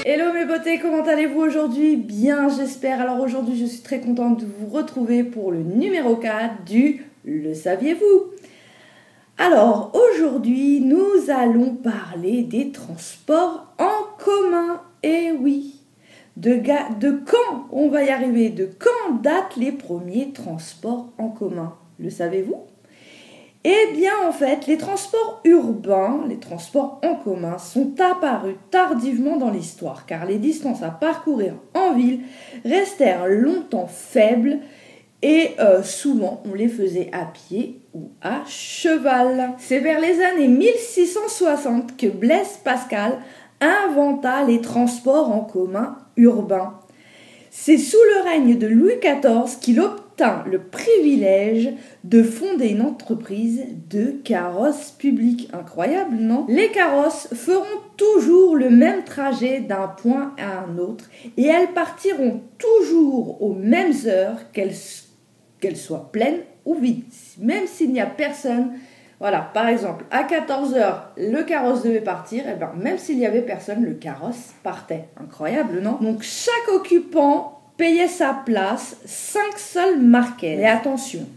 Hello mes beautés, comment allez-vous aujourd'hui? Bien j'espère. Alors aujourd'hui je suis très contente de vous retrouver pour le numéro 4 du Le saviez-vous? Alors aujourd'hui nous allons parler des transports en commun. Et oui, de quand on va y arriver, de quand datent les premiers transports en commun? Le savez-vous? Eh bien, en fait, les transports urbains, les transports en commun, sont apparus tardivement dans l'histoire, car les distances à parcourir en ville restèrent longtemps faibles et souvent on les faisait à pied ou à cheval. C'est vers les années 1660 que Blaise Pascal inventa les transports en commun urbains. C'est sous le règne de Louis XIV qu'il obtint le privilège de fonder une entreprise de carrosses publiques. Incroyable, non? Les carrosses feront toujours le même trajet d'un point à un autre et elles partiront toujours aux mêmes heures, qu'elles soient pleines ou vides, même s'il n'y a personne. Voilà, par exemple, à 14h, le carrosse devait partir, et bien même s'il n'y avait personne, le carrosse partait. Incroyable, non? Donc chaque occupant payait sa place, 5 sols marquaient. Mais attention,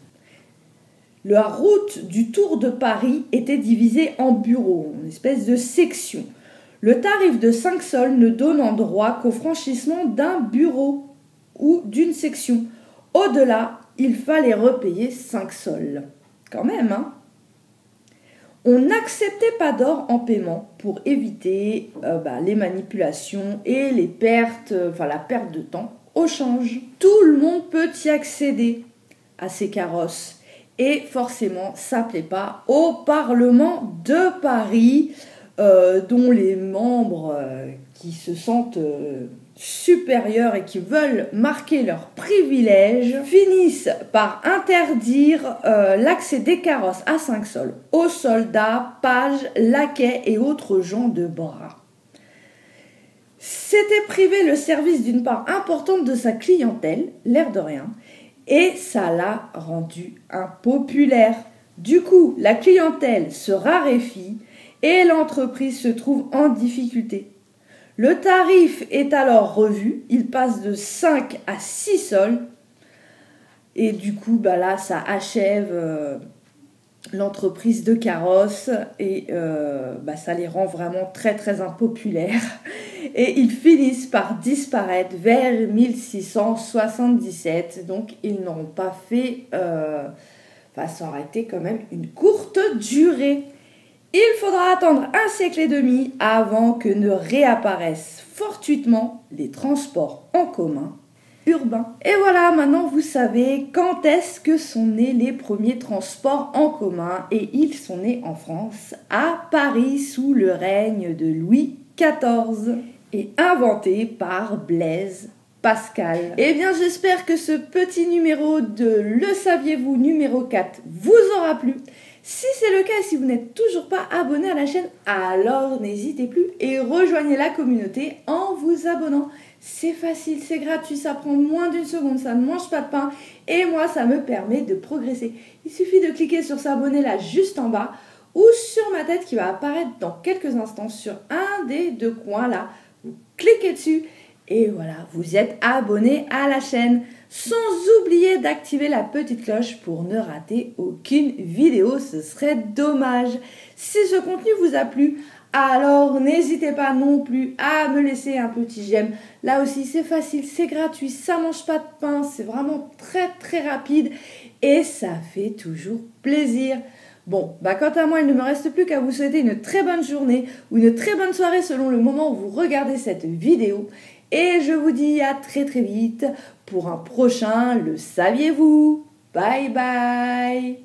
la route du Tour de Paris était divisée en bureaux, en espèce de sections. Le tarif de 5 sols ne donnant droit qu'au franchissement d'un bureau ou d'une section. Au-delà, il fallait repayer 5 sols. Quand même, hein? On n'acceptait pas d'or en paiement pour éviter les manipulations et les pertes, la perte de temps au change. Tout le monde peut y accéder à ces carrosses. Et forcément, ça ne plaît pas au Parlement de Paris, dont les membres qui se sentent supérieurs et qui veulent marquer leurs privilèges finissent par interdire l'accès des carrosses à 5 sols aux soldats, pages, laquais et autres gens de bras. C'était priver le service d'une part importante de sa clientèle, l'air de rien, et ça l'a rendu impopulaire. Du coup, la clientèle se raréfie et l'entreprise se trouve en difficulté. Le tarif est alors revu, il passe de 5 à 6 sols et du coup là ça achève l'entreprise de carrosse et ça les rend vraiment très très impopulaires et ils finissent par disparaître vers 1677, donc ils n'auront pas fait, ça aurait été quand même une courte durée. Il faudra attendre un siècle et demi avant que ne réapparaissent fortuitement les transports en commun urbains. Et voilà, maintenant vous savez quand est-ce que sont nés les premiers transports en commun, et ils sont nés en France, à Paris, sous le règne de Louis XIV et inventés par Blaise Pascal. Eh bien j'espère que ce petit numéro de Le saviez-vous numéro 4 vous aura plu. Si c'est le cas et si vous n'êtes toujours pas abonné à la chaîne, alors n'hésitez plus et rejoignez la communauté en vous abonnant. C'est facile, c'est gratuit, ça prend moins d'une seconde, ça ne mange pas de pain et moi ça me permet de progresser. Il suffit de cliquer sur s'abonner là juste en bas ou sur ma tête qui va apparaître dans quelques instants sur un des deux coins là. Vous cliquez dessus et voilà, vous êtes abonné à la chaîne. Sans oublier d'activer la petite cloche pour ne rater aucune vidéo, ce serait dommage. Si ce contenu vous a plu, alors n'hésitez pas non plus à me laisser un petit j'aime. Là aussi c'est facile, c'est gratuit, ça mange pas de pain, c'est vraiment très très rapide et ça fait toujours plaisir. Bon, quant à moi, il ne me reste plus qu'à vous souhaiter une très bonne journée ou une très bonne soirée selon le moment où vous regardez cette vidéo. Et je vous dis à très très vite pour un prochain Le saviez-vous? Bye bye!